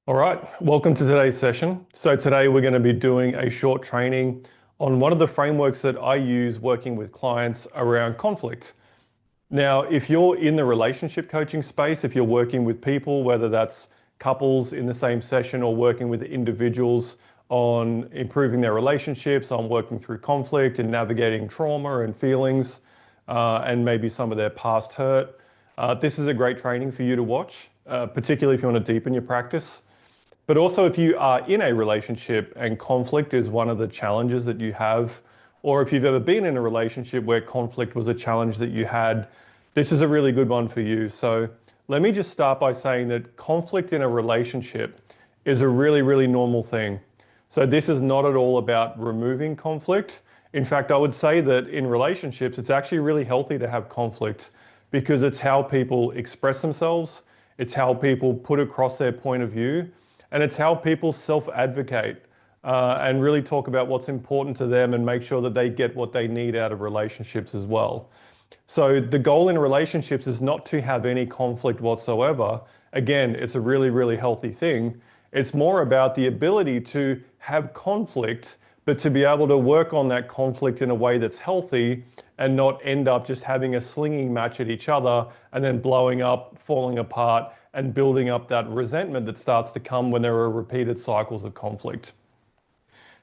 All right, welcome to today's session. So today we're going to be doing a short training on one of the frameworks that I use working with clients around conflict. Now, if you're in the relationship coaching space, if you're working with people, whether that's couples in the same session or working with individuals on improving their relationships, on working through conflict and navigating trauma and feelings, and maybe some of their past hurt, this is a great training for you to watch, particularly if you want to deepen your practice. But also if you are in a relationship and conflict is one of the challenges that you have, or if you've ever been in a relationship where conflict was a challenge that you had, this is a really good one for you. So let me just start by saying that conflict in a relationship is a really, really normal thing. So this is not at all about removing conflict. In fact, I would say that in relationships, it's actually really healthy to have conflict because it's how people express themselves. It's how people put across their point of view. And it's how people self-advocate and really talk about what's important to them and make sure that they get what they need out of relationships as well. So the goal in relationships is not to have any conflict whatsoever. Again, it's a really, really healthy thing. It's more about the ability to have conflict, but to be able to work on that conflict in a way that's healthy and not end up just having a slinging match at each other and then blowing up, falling apart, and building up that resentment that starts to come when there are repeated cycles of conflict.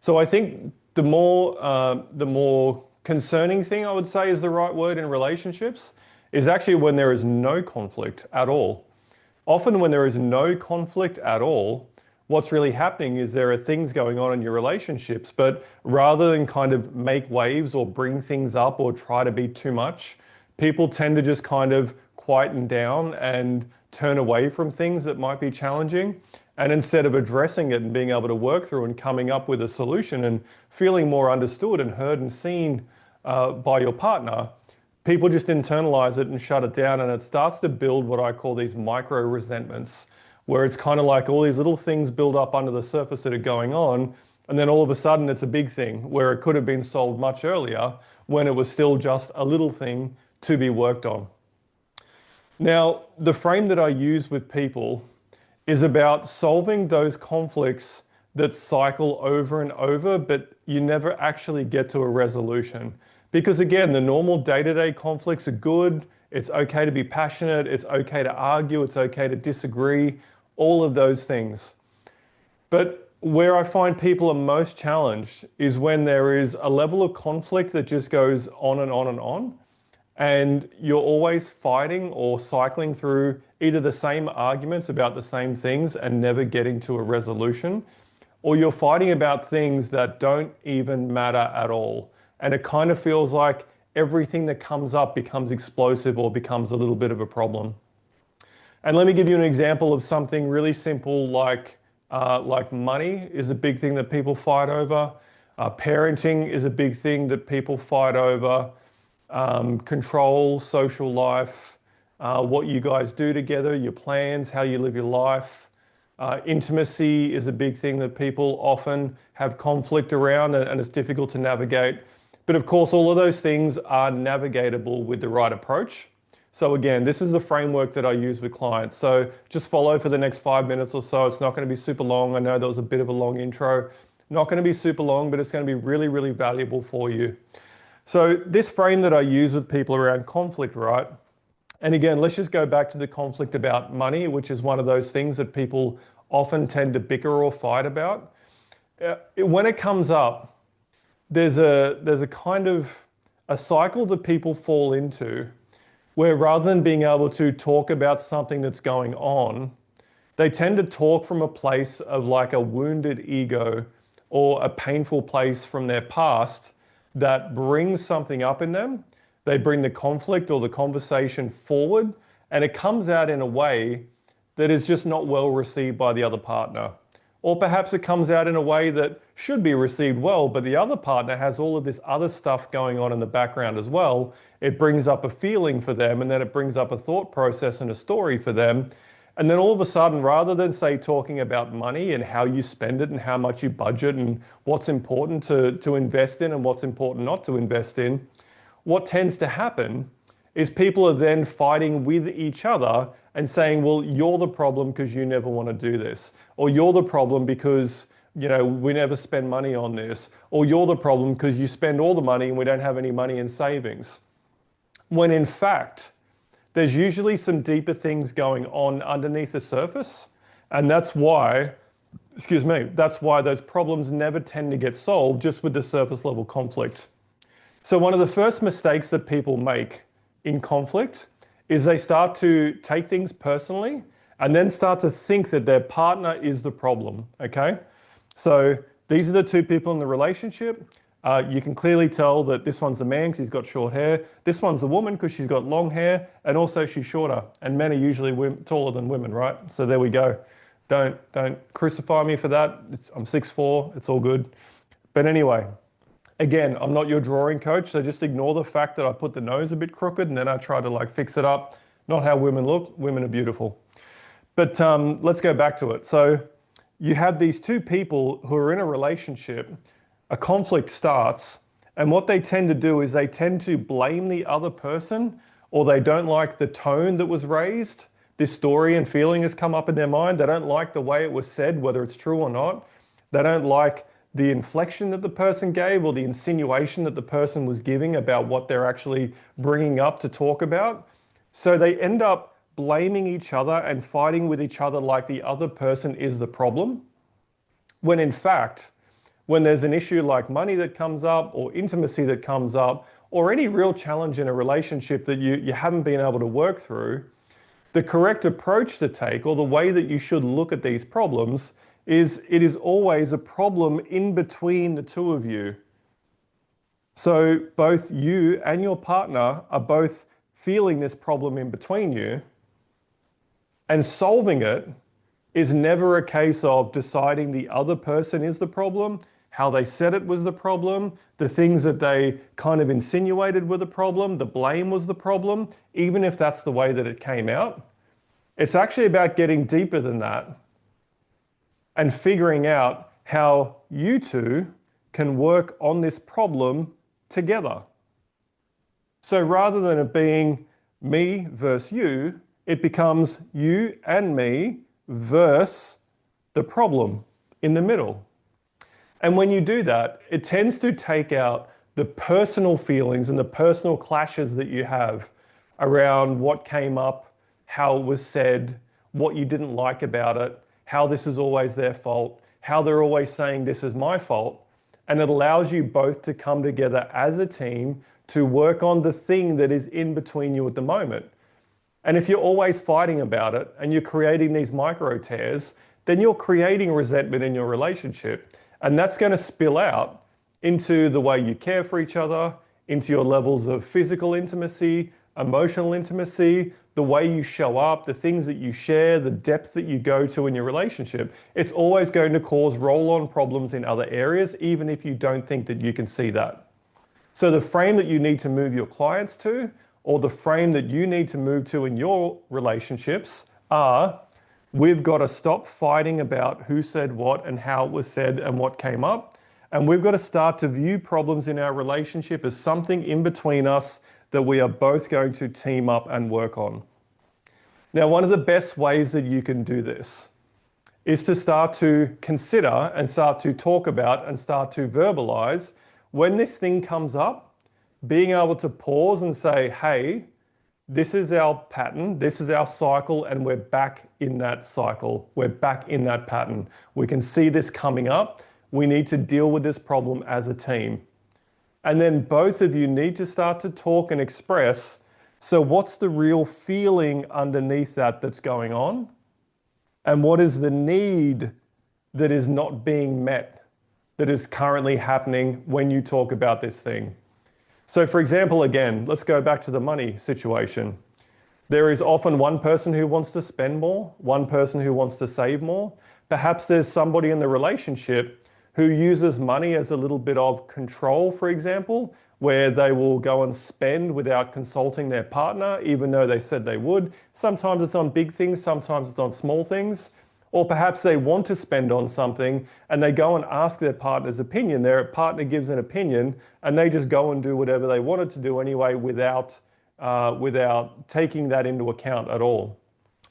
So I think the more concerning thing, I would say is the right word in relationships, is actually when there is no conflict at all. Often when there is no conflict at all, what's really happening is there are things going on in your relationships, but rather than kind of make waves or bring things up or try to be too much, people tend to just kind of quieten down and turn away from things that might be challenging. And instead of addressing it and being able to work through and coming up with a solution and feeling more understood and heard and seen by your partner, people just internalize it and shut it down. And it starts to build what I call these micro resentments, where it's kind of like all these little things build up under the surface that are going on. And then all of a sudden it's a big thing where it could have been solved much earlier when it was still just a little thing to be worked on. Now, the frame that I use with people is about solving those conflicts that cycle over and over, but you never actually get to a resolution. Because again, the normal day-to-day conflicts are good. It's okay to be passionate. It's okay to argue. It's okay to disagree. All of those things. But where I find people are most challenged is when there is a level of conflict that just goes on and on and on. And you're always fighting or cycling through either the same arguments about the same things and never getting to a resolution, or you're fighting about things that don't even matter at all. And it kind of feels like everything that comes up becomes explosive or becomes a little bit of a problem. And let me give you an example of something really simple like money is a big thing that people fight over. Parenting is a big thing that people fight over. Control, social life, what you guys do together, your plans, how you live your life. Intimacy is a big thing that people often have conflict around and it's difficult to navigate. But of course, all of those things are navigatable with the right approach. So again, this is the framework that I use with clients. So just follow for the next 5 minutes or so. It's not going to be super long. I know there was a bit of a long intro. Not going to be super long, but it's going to be really, really valuable for you. So this frame that I use with people around conflict, right? And again, let's just go back to the conflict about money, which is one of those things that people often tend to bicker or fight about. When it comes up, there's a kind of a cycle that people fall into where rather than being able to talk about something that's going on, they tend to talk from a place of like a wounded ego or a painful place from their past that brings something up in them. They bring the conflict or the conversation forward, and it comes out in a way that is just not well received by the other partner. Or perhaps it comes out in a way that should be received well, but the other partner has all of this other stuff going on in the background as well. It brings up a feeling for them, and then it brings up a thought process and a story for them. And then all of a sudden, rather than say talking about money and how you spend it and how much you budget and what's important to invest in and what's important not to invest in, what tends to happen is people are then fighting with each other and saying, well, you're the problem because you never want to do this. Or you're the problem because, we never spend money on this. Or you're the problem because you spend all the money and we don't have any money in savings. When in fact, there's usually some deeper things going on underneath the surface. And that's why those problems never tend to get solved just with the surface level conflict. So one of the first mistakes that people make in conflict is they start to take things personally and then start to think that their partner is the problem, okay? So these are the two people in the relationship. You can clearly tell that this one's the man because he's got short hair. This one's the woman because she's got long hair, and also she's shorter. And men are usually taller than women, right? So there we go. Don't crucify me for that. I'm 6'4", it's all good. But anyway, again, I'm not your drawing coach, so just ignore the fact that I put the nose a bit crooked and then I try to fix it up. Not how women look. Women are beautiful. But let's go back to it. So you have these two people who are in a relationship, a conflict starts, and what they tend to do is they tend to blame the other person, or they don't like the tone that was raised. This story and feeling has come up in their mind. They don't like the way it was said, whether it's true or not. They don't like the inflection that the person gave or the insinuation that the person was giving about what they're actually bringing up to talk about. So they end up blaming each other and fighting with each other like the other person is the problem. When in fact, when there's an issue like money that comes up or intimacy that comes up or any real challenge in a relationship that you haven't been able to work through, the correct approach to take, or the way that you should look at these problems, is it is always a problem in between the two of you. So both you and your partner are both feeling this problem in between you, and solving it is never a case of deciding the other person is the problem, how they said it was the problem, the things that they kind of insinuated were the problem, the blame was the problem, even if that's the way that it came out. It's actually about getting deeper than that and figuring out how you two can work on this problem together. So rather than it being me versus you, it becomes you and me versus the problem in the middle. And when you do that, it tends to take out the personal feelings and the personal clashes that you have around what came up, how it was said, what you didn't like about it, how this is always their fault, how they're always saying this is my fault. And it allows you both to come together as a team to work on the thing that is in between you at the moment. And if you're always fighting about it and you're creating these micro tears, then you're creating resentment in your relationship. And that's going to spill out into the way you care for each other, into your levels of physical intimacy, emotional intimacy, the way you show up, the things that you share, the depth that you go to in your relationship. It's always going to cause roll-on problems in other areas, even if you don't think that you can see that. So the frame that you need to move your clients to, or the frame that you need to move to in your relationships are, we've got to stop fighting about who said what and how it was said and what came up. And we've got to start to view problems in our relationship as something in between us that we are both going to team up and work on. Now, one of the best ways that you can do this is to start to consider and start to talk about and start to verbalize when this thing comes up, being able to pause and say, hey, this is our pattern, this is our cycle, and we're back in that cycle. We're back in that pattern. We can see this coming up. We need to deal with this problem as a team. And then both of you need to start to talk and express, so what's the real feeling underneath that that's going on? And what is the need that is not being met, that is currently happening when you talk about this thing? So for example, again, let's go back to the money situation. There is often one person who wants to spend more, one person who wants to save more. Perhaps there's somebody in the relationship who uses money as a little bit of control, for example, where they will go and spend without consulting their partner, even though they said they would. Sometimes it's on big things, sometimes it's on small things. Or perhaps they want to spend on something and they go and ask their partner's opinion. Their partner gives an opinion and they just go and do whatever they wanted to do anyway without without taking that into account at all.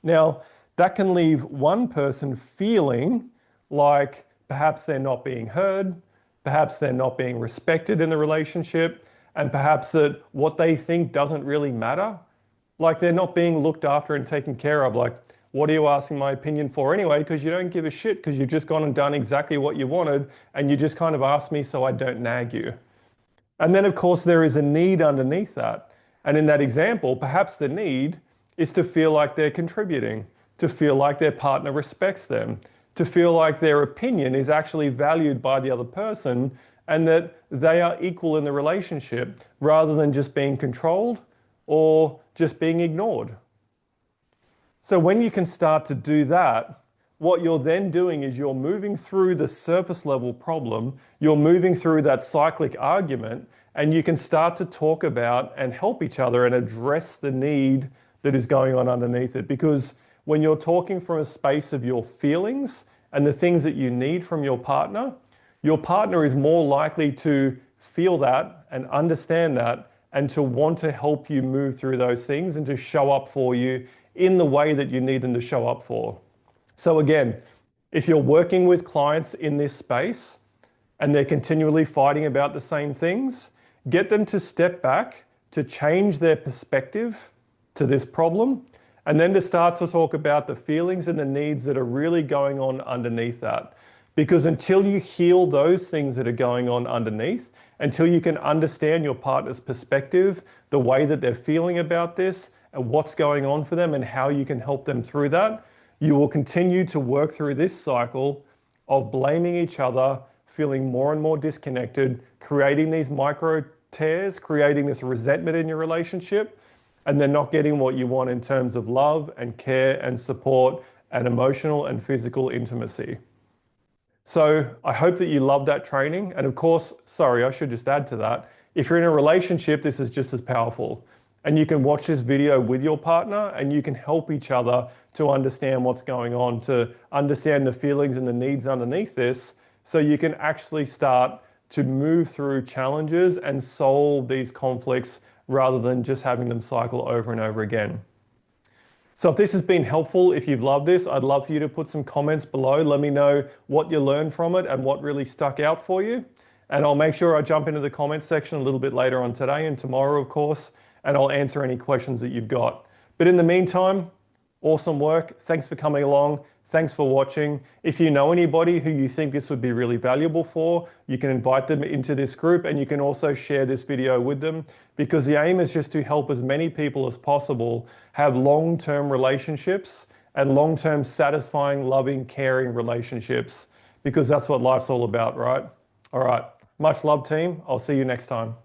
Now, that can leave one person feeling like perhaps they're not being heard, perhaps they're not being respected in the relationship, and perhaps that what they think doesn't really matter. Like they're not being looked after and taken care of. Like, what are you asking my opinion for anyway? Because you don't give a shit because you've just gone and done exactly what you wanted and you just kind of asked me so I don't nag you. And then, of course, there is a need underneath that. And in that example, perhaps the need is to feel like they're contributing, to feel like their partner respects them, to feel like their opinion is actually valued by the other person and that they are equal in the relationship rather than just being controlled or just being ignored. So when you can start to do that, what you're then doing is you're moving through the surface level problem, you're moving through that cyclic argument, and you can start to talk about and help each other and address the need that is going on underneath it. Because when you're talking from a space of your feelings and the things that you need from your partner is more likely to feel that and understand that and to want to help you move through those things and to show up for you in the way that you need them to show up for. So again, if you're working with clients in this space and they're continually fighting about the same things, get them to step back, to change their perspective to this problem, and then to start to talk about the feelings and the needs that are really going on underneath that. Because until you heal those things that are going on underneath, until you can understand your partner's perspective, the way that they're feeling about this, and what's going on for them and how you can help them through that, you will continue to work through this cycle of blaming each other, feeling more and more disconnected, creating these micro tears, creating this resentment in your relationship, and then not getting what you want in terms of love and care and support and emotional and physical intimacy. So I hope that you love that training. And of course, sorry, I should just add to that. If you're in a relationship, this is just as powerful. And you can watch this video with your partner and you can help each other to understand what's going on, to understand the feelings and the needs underneath this, so you can actually start to move through challenges and solve these conflicts rather than just having them cycle over and over again. So if this has been helpful, if you've loved this, I'd love for you to put some comments below. Let me know what you learned from it and what really stuck out for you. And I'll make sure I jump into the comments section a little bit later on today and tomorrow, of course, and I'll answer any questions that you've got. But in the meantime, awesome work. Thanks for coming along. Thanks for watching. If you know anybody who you think this would be really valuable for, you can invite them into this group and you can also share this video with them, because the aim is just to help as many people as possible have long-term relationships and long-term satisfying, loving, caring relationships, because that's what life's all about, right? All right. Much love, team. I'll see you next time.